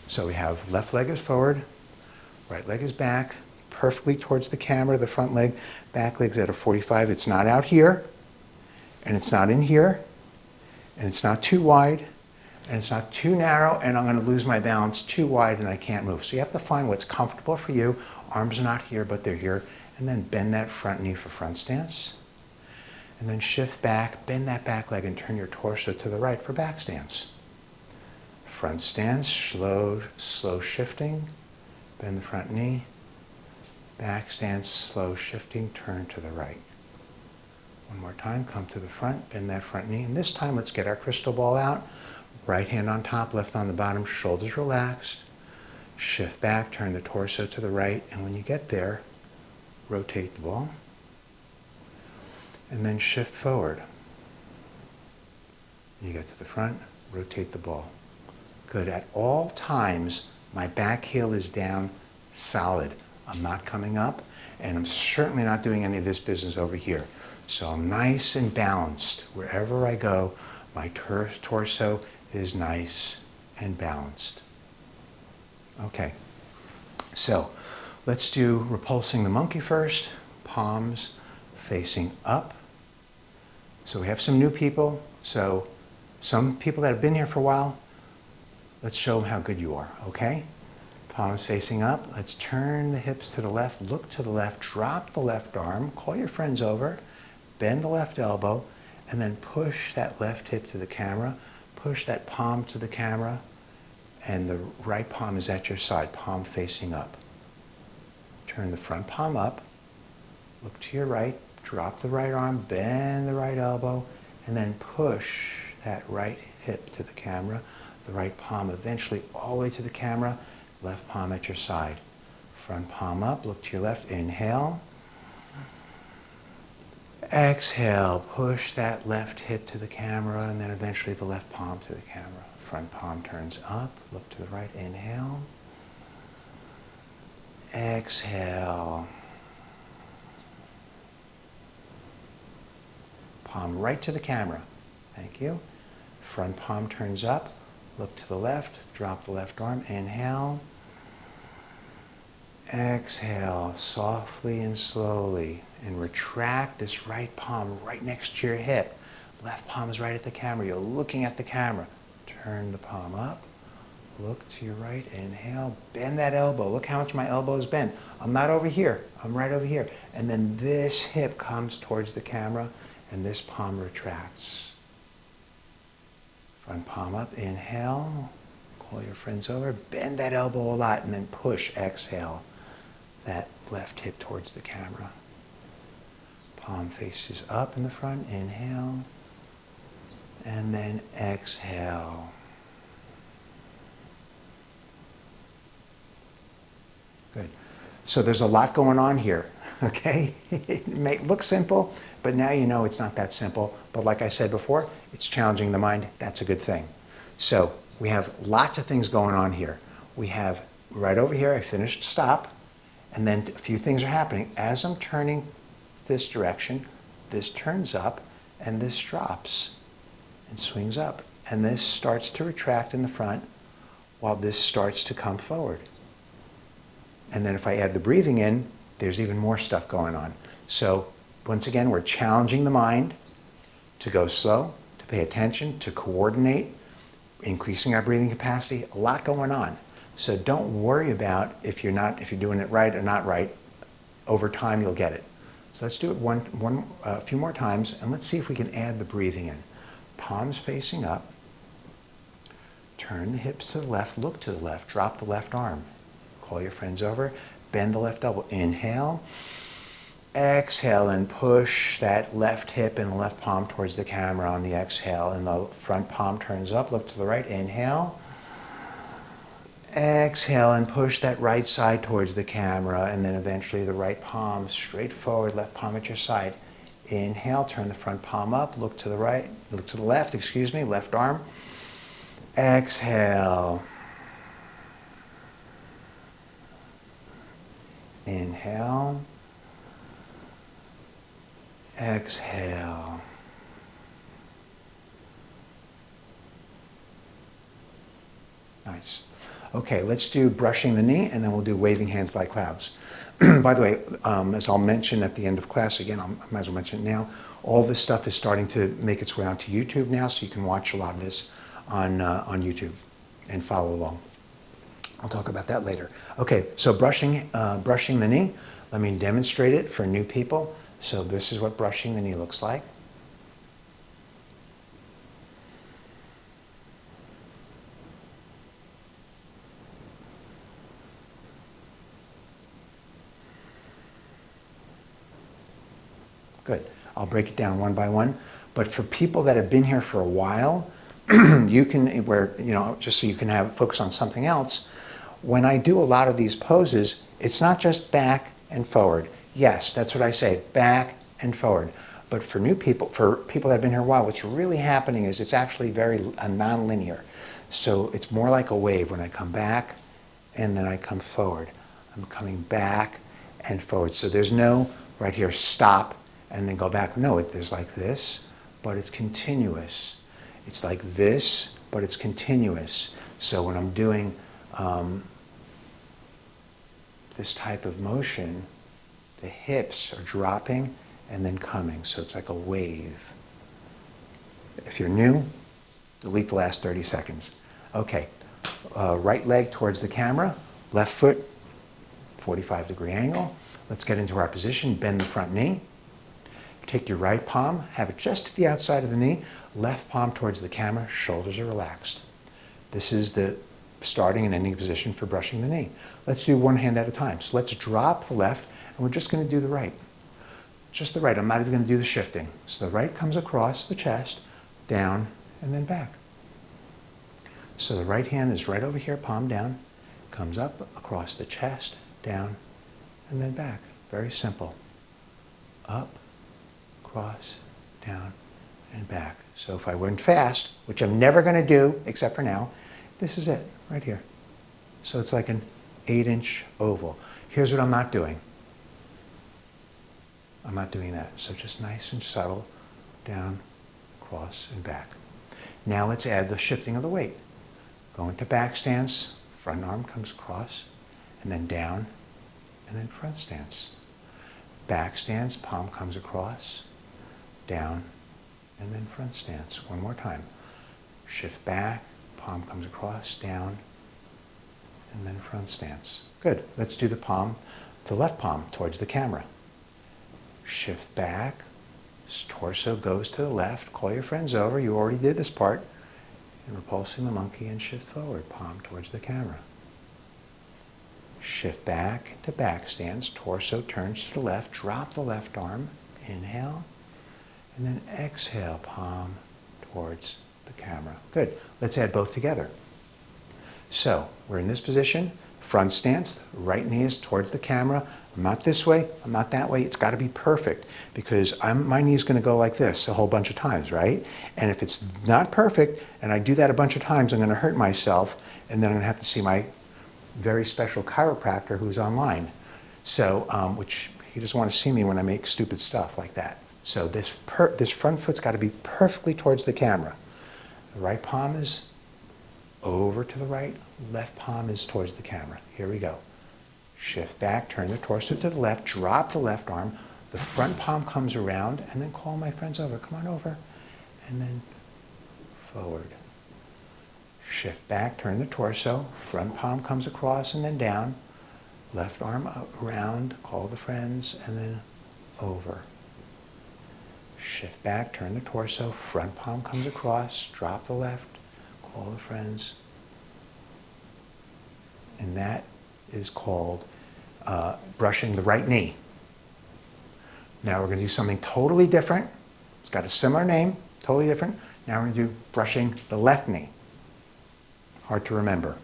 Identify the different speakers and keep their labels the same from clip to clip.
Speaker 1: So we have left leg is forward, right leg is back, perfectly towards the camera, the front leg, back leg's at a 45. It's not out here, and it's not in here, and it's not too wide, and it's not too narrow, and I'm going to lose my balance too wide and I can't move. So you have to find what's comfortable for you. Arms are not here, but they're here. And then bend that front knee for front stance. And then shift back, bend that back leg and turn your torso to the right for back stance. Front stance, slow shifting, bend the front knee. Back stance, slow shifting, turn to the right. One more time, come to the front, bend that front knee. And this time, let's get our crystal ball out. Right hand on top, left on the bottom, shoulders relaxed. Shift back, turn the torso to the right. And when you get there, rotate the ball. And then shift forward. You get to the front, rotate the ball. Good. At all times, my back heel is down solid. I'm not coming up, and I'm certainly not doing any of this business over here. So I'm nice and balanced. Wherever I go, my torso is nice and balanced. Okay. So let's do repulsing the monkey first. Palms facing up. So we have some new people. So some people that have been here for a while, let's show them how good you are, okay? Palms facing up. Let's turn the hips to the left, look to the left, drop the left arm, call your friends over, bend the left elbow, and then push that left hip to the camera, push that palm to the camera, and the right palm is at your side, palm facing up. Turn the front palm up, look to your right, drop the right arm, bend the right elbow, and then push that right hip to the camera, the right palm eventually all the way to the camera, left palm at your side. Front palm up, look to your left, inhale. Exhale, push that left hip to the camera, and then eventually the left palm to the camera. Front palm turns up, look to the right, inhale. Exhale. Palm right to the camera. Thank you. Front palm turns up, look to the left, drop the left arm, inhale. Exhale, softly and slowly, and retract this right palm right next to your hip. Left palm is right at the camera. You're looking at the camera. Turn the palm up, look to your right, inhale, bend that elbow. Look how much my elbow is bent. I'm not over here, I'm right over here. And then this hip comes towards the camera, and this palm retracts. Front palm up, inhale, call your friends over, bend that elbow a lot, and then push, exhale, that left hip towards the camera. Palm faces up in the front, inhale, and then exhale. Good. So there's a lot going on here, okay? It may look simple, but now you know it's not that simple. But like I said before, it's challenging the mind. That's a good thing. So we have lots of things going on here. We have right over here, I finished stop, and then a few things are happening. As I'm turning this direction, this turns up, and this drops and swings up. And this starts to retract in the front while this starts to come forward. And then if I add the breathing in, there's even more stuff going on. So once again, we're challenging the mind to go slow, to pay attention, to coordinate, increasing our breathing capacity, a lot going on. So don't worry about if you're doing it right or not right. Over time, you'll get it. So let's do it a few more times, and let's see if we can add the breathing in. Palms facing up. Turn the hips to the left, look to the left, drop the left arm. Call your friends over, bend the left elbow. Inhale. Exhale and push that left hip and left palm towards the camera on the exhale, and the front palm turns up, look to the right, inhale. Exhale and push that right side towards the camera, and then eventually the right palm straight forward, left palm at your side. Inhale, turn the front palm up, look to the right, look to the left, left arm. Exhale. Inhale. Exhale. Nice. Okay, let's do brushing the knee, and then we'll do waving hands like clouds. By the way, as I'll mention at the end of class, again, I might as well mention it now, all this stuff is starting to make its way onto YouTube now, so you can watch a lot of this on YouTube and follow along. I'll talk about that later. Okay, so brushing the knee. Let me demonstrate it for new people. So this is what brushing the knee looks like. Good. I'll break it down one by one. But for people that have been here for a while, you can, just so you can focus on something else, when I do a lot of these poses, it's not just back and forward. Yes, that's what I say, back and forward. But for new people, for people that have been here a while, what's really happening is it's actually very non-linear. So it's more like a wave when I come back and then I come forward. I'm coming back and forward. So there's no, right here, stop and then go back. No, there's like this, but it's continuous. It's like this, but it's continuous. So when I'm doing this type of motion, the hips are dropping and then coming. So it's like a wave. If you're new, delete the last 30 seconds. Okay, right leg towards the camera, left foot, 45-degree angle. Let's get into our position, bend the front knee. Take your right palm, have it just to the outside of the knee, left palm towards the camera, shoulders are relaxed. This is the starting and ending position for brushing the knee. Let's do one hand at a time. So let's drop the left, and we're just going to do the right. Just the right. I'm not even going to do the shifting. So the right comes across the chest, down, and then back. So the right hand is right over here, palm down, comes up across the chest, down, and then back. Very simple. Up, cross, down, and back. So if I went fast, which I'm never going to do except for now, this is it, right here. So it's like an 8-inch oval. Here's what I'm not doing. I'm not doing that. So just nice and subtle, down, cross, and back. Now let's add the shifting of the weight. Go into back stance, front arm comes across, and then down, and then front stance. Back stance, palm comes across, down, and then front stance. One more time. Shift back, palm comes across, down, and then front stance. Good. Let's do the palm, the left palm towards the camera. Shift back, torso goes to the left. Call your friends over. You already did this part. And repulsing the monkey and shift forward, palm towards the camera. Shift back into back stance. Torso turns to the left. Drop the left arm. Inhale. And then exhale, palm towards the camera. Good. Let's add both together. So we're in this position. Front stance. Right knee is towards the camera. I'm not this way. I'm not that way. It's got to be perfect because my knee is going to go like this a whole bunch of times, right? And if it's not perfect and I do that a bunch of times, I'm going to hurt myself and then I'm going to have to see my very special chiropractor who's online. So, which he doesn't want to see me when I make stupid stuff like that. So this front foot's got to be perfectly towards the camera. The right palm is over to the right. Left palm is towards the camera. Here we go. Shift back, turn the torso to the left, drop the left arm. The front palm comes around, and then call my friends over. Come on over. And then forward. Shift back, turn the torso. Front palm comes across and then down. Left arm around, call the friends, and then over. Shift back, turn the torso. Front palm comes across, drop the left, call the friends. And that is called brushing the right knee. Now we're going to do something totally different. It's got a similar name, totally different. Now we're going to do brushing the left knee. Hard to remember.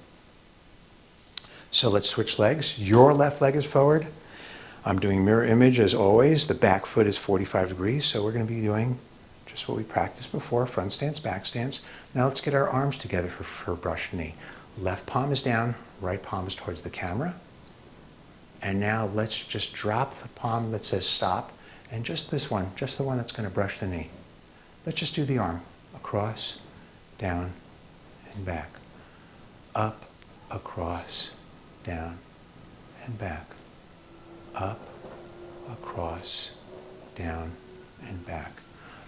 Speaker 1: So let's switch legs. Your left leg is forward. I'm doing mirror image as always. The back foot is 45 degrees, so we're going to be doing just what we practiced before, front stance, back stance. Now let's get our arms together for brush knee. Left palm is down, right palm is towards the camera. And now let's just drop the palm that says stop, and just this one, just the one that's going to brush the knee. Let's just do the arm, across, down, and back. Up, across, down, and back. Up, across, down, and back.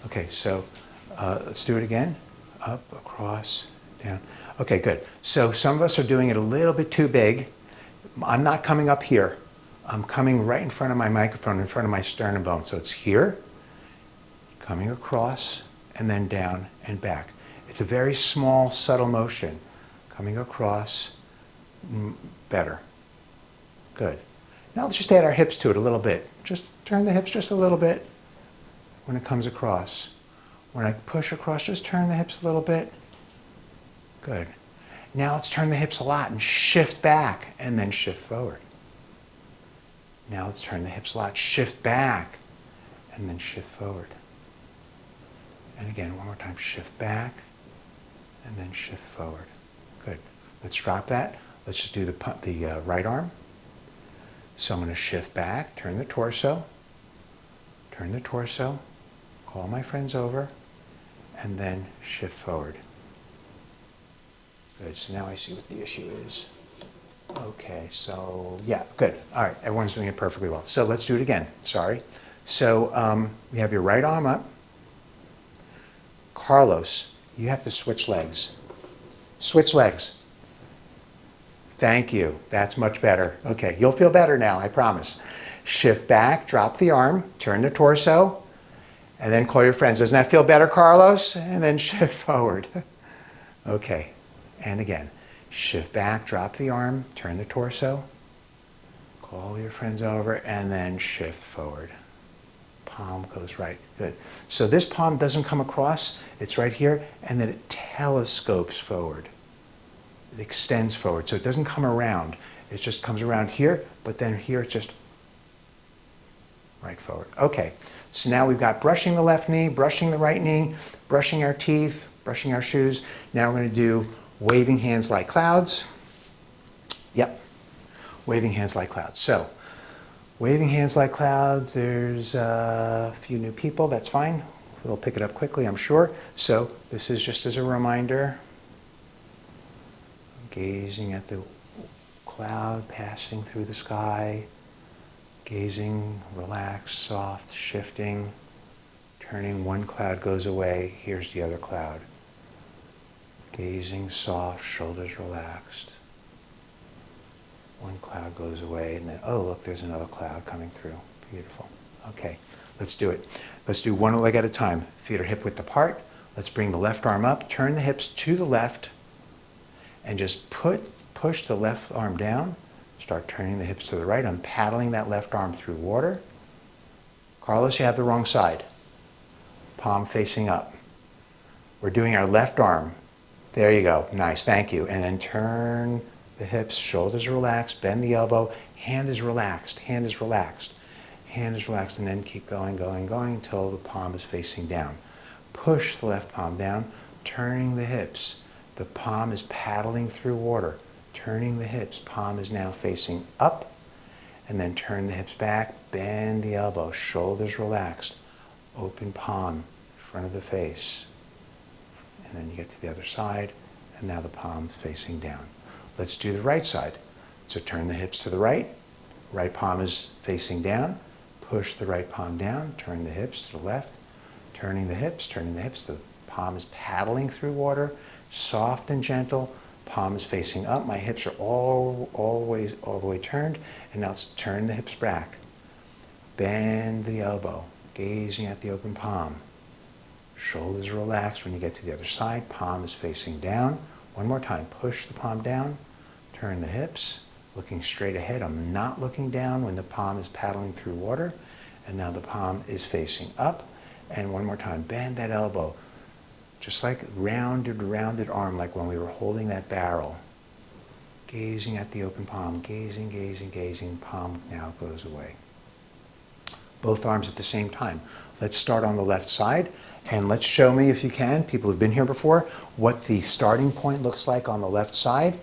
Speaker 1: Okay, so let's do it again. Up, across, down. Okay, good. So some of us are doing it a little bit too big. I'm not coming up here. I'm coming right in front of my microphone, in front of my sternum bone. So it's here, coming across, and then down and back. It's a very small, subtle motion. Coming across, better. Good. Now let's just add our hips to it a little bit. Just turn the hips just a little bit when it comes across. When I push across, just turn the hips a little bit. Good. Now let's turn the hips a lot and shift back and then shift forward. Now let's turn the hips a lot, shift back and then shift forward. And again, one more time, shift back and then shift forward. Good. Let's drop that. Let's just do the right arm. So I'm going to shift back, turn the torso, call my friends over, and then shift forward. Good, so now I see what the issue is. Okay, so yeah, good. All right, everyone's doing it perfectly well. So let's do it again, sorry. So you have your right arm up. Carlos, you have to switch legs. Switch legs. Thank you. That's much better. Okay, you'll feel better now, I promise. Shift back, drop the arm, turn the torso, and then call your friends. Doesn't that feel better, Carlos? And then shift forward. Okay, and again. Shift back, drop the arm, turn the torso, call your friends over, and then shift forward. Palm goes right. Good. So this palm doesn't come across. It's right here, and then it telescopes forward. It extends forward, so it doesn't come around. It just comes around here, but then here it's just right forward. Okay, so now we've got brushing the left knee, brushing the right knee, brushing our teeth, brushing our shoes. Now we're going to do waving hands like clouds. Yep, waving hands like clouds. So, waving hands like clouds, there's a few new people, that's fine. We'll pick it up quickly, I'm sure. So, this is just as a reminder. Gazing at the cloud passing through the sky, gazing, relaxed, soft, shifting, turning. One cloud goes away, here's the other cloud. Gazing, soft, shoulders relaxed. One cloud goes away, and then, oh, look, there's another cloud coming through. Beautiful. Okay, let's do it. Let's do one leg at a time. Feet are hip width apart. Let's bring the left arm up, turn the hips to the left, and just push the left arm down. Start turning the hips to the right. I'm paddling that left arm through water. Carlos, you have the wrong side. Palm facing up. We're doing our left arm. There you go. Nice, thank you. And then turn the hips, shoulders relaxed, bend the elbow, hand is relaxed, hand is relaxed, hand is relaxed, and then keep going, going, going until the palm is facing down. Push the left palm down, turning the hips. The palm is paddling through water, turning the hips. Palm is now facing up, and then turn the hips back, bend the elbow, shoulders relaxed, open palm, front of the face. And then you get to the other side, and now the palm's facing down. Let's do the right side. So turn the hips to the right palm is facing down, push the right palm down, turn the hips to the left, turning the hips, the palm is paddling through water, soft and gentle, palm is facing up, my hips are all the way turned, and now let's turn the hips back. Bend the elbow, gazing at the open palm. Shoulders relaxed when you get to the other side, palm is facing down. One more time, push the palm down, turn the hips, looking straight ahead. I'm not looking down when the palm is paddling through water, and now the palm is facing up. And one more time, bend that elbow, just like rounded arm, like when we were holding that barrel. Gazing at the open palm, gazing, gazing, gazing, palm now goes away. Both arms at the same time. Let's start on the left side, and let's show me, if you can, people who've been here before, what the starting point looks like on the left side.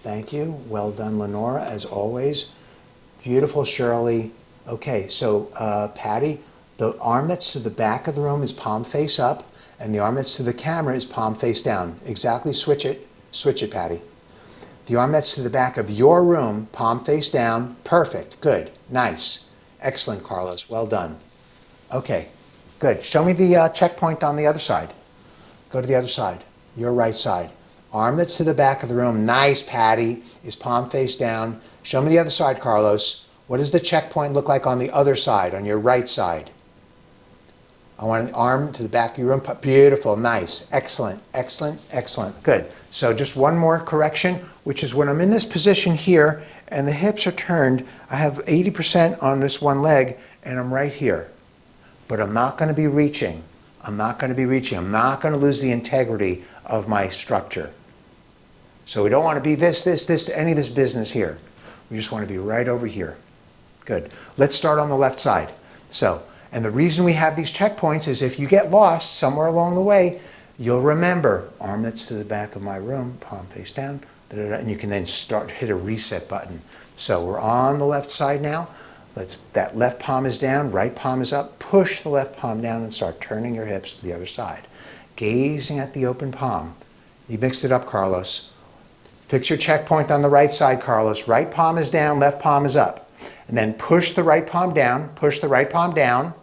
Speaker 1: Thank you. Well done, Lenora, as always. Beautiful, Shirley. Okay, so Patty, the arm that's to the back of the room is palm face up, and the arm that's to the camera is palm face down. Exactly, switch it, Patty. The arm that's to the back of your room, palm face down. Perfect. Good. Nice. Excellent, Carlos. Well done. Okay. Good. Show me the checkpoint on the other side. Go to the other side. Your right side. Arm that's to the back of the room. Nice, Patty. Is palm face down. Show me the other side, Carlos. What does the checkpoint look like on the other side, on your right side? I want an arm to the back of your room. Beautiful. Nice. Excellent. Excellent. Excellent. Good. So just one more correction, which is when I'm in this position here and the hips are turned, I have 80% on this one leg and I'm right here. But I'm not going to be reaching. I'm not going to be reaching. I'm not going to lose the integrity of my structure. So we don't want to be this, any of this business here. We just want to be right over here. Good. Let's start on the left side. So, and the reason we have these checkpoints is if you get lost somewhere along the way, you'll remember arm that's to the back of my room, palm face down, and you can then hit a reset button. So we're on the left side now. That left palm is down, right palm is up. Push the left palm down and start turning your hips to the other side. Gazing at the open palm. You mixed it up, Carlos. Fix your checkpoint on the right side, Carlos. Right palm is down, left palm is up. And then push the right palm down, push the right palm down,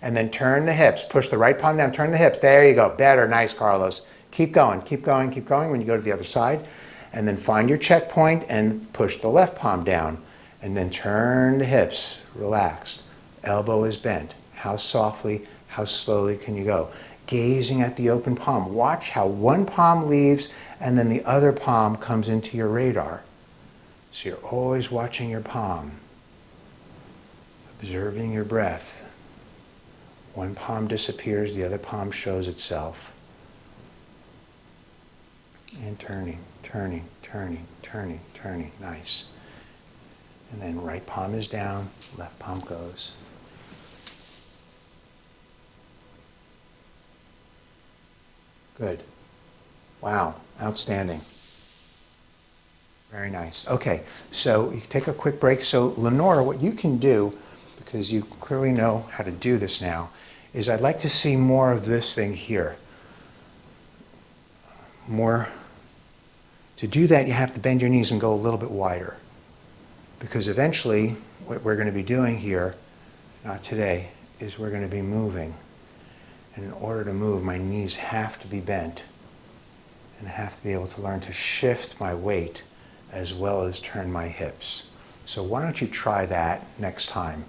Speaker 1: and then turn the hips. Push the right palm down, turn the hips. There you go. Better. Nice, Carlos. Keep going, keep going, keep going when you go to the other side. And then find your checkpoint and push the left palm down. And then turn the hips, relaxed. Elbow is bent. How softly, how slowly can you go? Gazing at the open palm. Watch how one palm leaves and then the other palm comes into your radar. So you're always watching your palm. Observing your breath. One palm disappears, the other palm shows itself. And turning, turning, turning, turning, turning. Nice. And then right palm is down, left palm goes. Good. Wow, outstanding. Very nice. Okay, so you take a quick break. So Lenora, what you can do, because you clearly know how to do this now, is I'd like to see more of this thing here. More. To do that, you have to bend your knees and go a little bit wider. Because eventually, what we're going to be doing here, not today, is we're going to be moving. And in order to move, my knees have to be bent. And I have to be able to learn to shift my weight as well as turn my hips. So why don't you try that next time?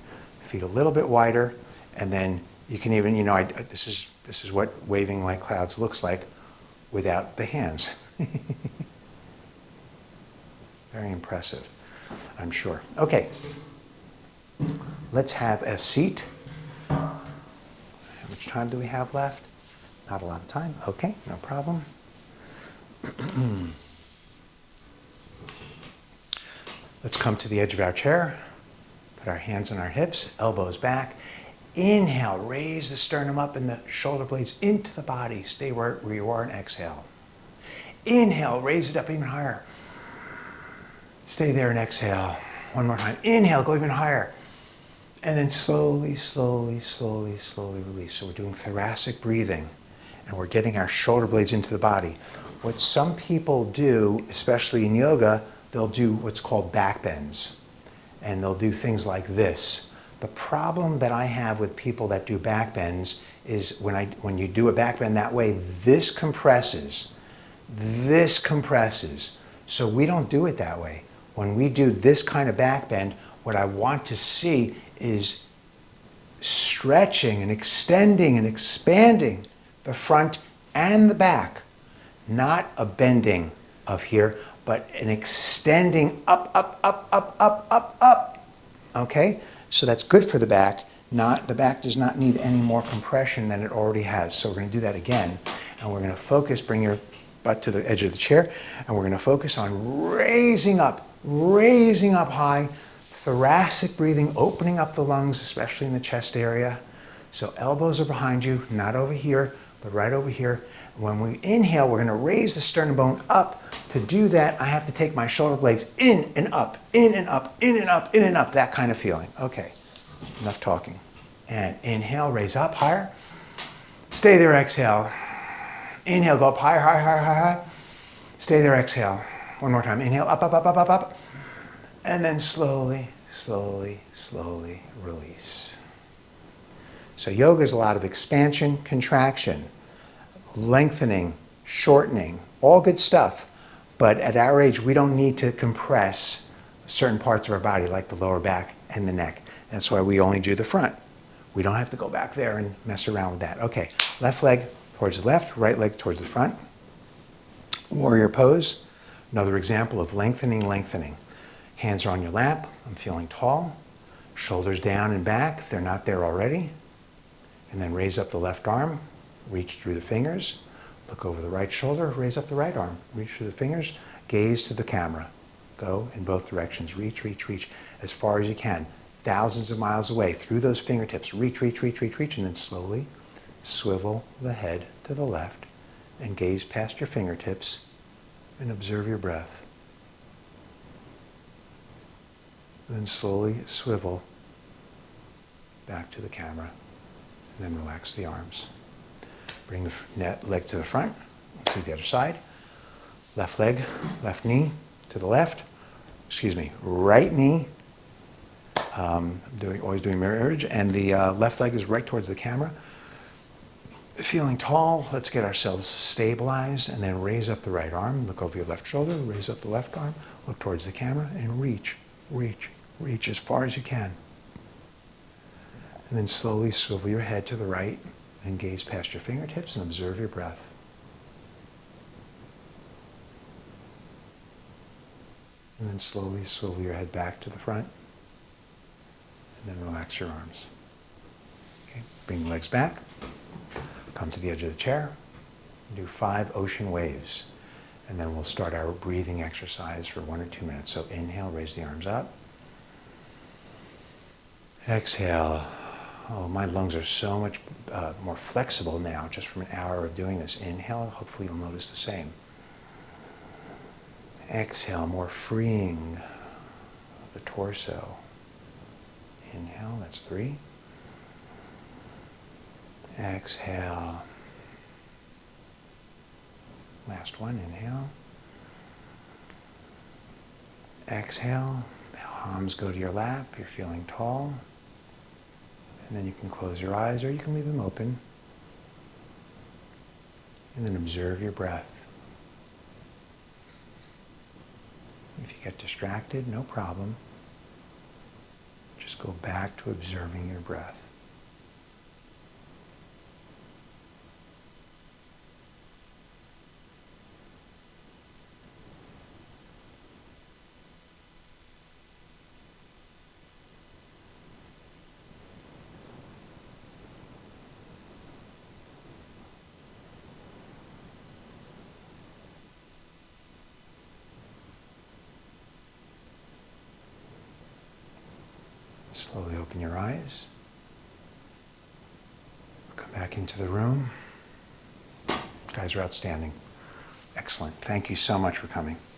Speaker 1: Feet a little bit wider, and then you can even, this is what waving like clouds looks like without the hands. Very impressive, I'm sure. Okay, let's have a seat. How much time do we have left? Not a lot of time. Okay, no problem. Let's come to the edge of our chair. Put our hands on our hips, elbows back. Inhale, raise the sternum up and the shoulder blades into the body. Stay where you are and exhale. Inhale, raise it up even higher. Stay there and exhale. One more time. Inhale, go even higher. And then slowly, slowly, slowly, slowly release. So we're doing thoracic breathing and we're getting our shoulder blades into the body. What some people do, especially in yoga, they'll do what's called back bends. And they'll do things like this. The problem that I have with people that do back bends is when you do a back bend that way, this compresses. This compresses. So we don't do it that way. When we do this kind of back bend, what I want to see is stretching and extending and expanding the front and the back. Not a bending of here, but an extending up, up, up, up, up, up, up. Okay? So that's good for the back. The back does not need any more compression than it already has. So we're going to do that again. And we're going to focus, bring your butt to the edge of the chair, and we're going to focus on raising up high, thoracic breathing, opening up the lungs, especially in the chest area. So elbows are behind you, not over here, but right over here. When we inhale, we're going to raise the sternum bone up. To do that, I have to take my shoulder blades in and up, in and up, in and up, in and up, that kind of feeling. Okay, enough talking. And inhale, raise up higher. Stay there, exhale. Inhale, go up higher, higher, higher, higher, higher. Stay there, exhale. One more time. Inhale, up, up, up, up, up, up. And then slowly, slowly, slowly release. So yoga is a lot of expansion, contraction, lengthening, shortening, all good stuff. But at our age, we don't need to compress certain parts of our body like the lower back and the neck. That's why we only do the front. We don't have to go back there and mess around with that. Okay, left leg towards the left, right leg towards the front. Warrior pose, another example of lengthening, lengthening. Hands are on your lap, I'm feeling tall. Shoulders down and back if they're not there already. And then raise up the left arm, reach through the fingers. Look over the right shoulder, raise up the right arm, reach through the fingers, gaze to the camera. Go in both directions, reach, reach, reach, as far as you can. Thousands of miles away, through those fingertips, reach, reach, reach, reach, reach, and then slowly swivel the head to the left and gaze past your fingertips and observe your breath. Then slowly swivel back to the camera and then relax the arms. Bring the leg to the front, to the other side. Left leg, left knee to the left. Right knee. Always doing mirror image. And the left leg is right towards the camera. Feeling tall, let's get ourselves stabilized and then raise up the right arm. Look over your left shoulder, raise up the left arm, look towards the camera and reach, reach, reach as far as you can. And then slowly swivel your head to the right and gaze past your fingertips and observe your breath. And then slowly swivel your head back to the front and then relax your arms. Okay. Bring the legs back. Come to the edge of the chair. Do 5 ocean waves. And then we'll start our breathing exercise for 1 or 2 minutes. So inhale, raise the arms up. Exhale. Oh, my lungs are so much more flexible now just from an hour of doing this. Inhale, hopefully you'll notice the same. Exhale, more freeing of the torso. Inhale, that's 3. Exhale. Last one, inhale. Exhale, palms go to your lap, you're feeling tall. And then you can close your eyes or you can leave them open. And then observe your breath. If you get distracted, no problem. Just go back to observing your breath. Slowly open your eyes. Come back into the room. You guys are outstanding. Excellent. Thank you so much for coming.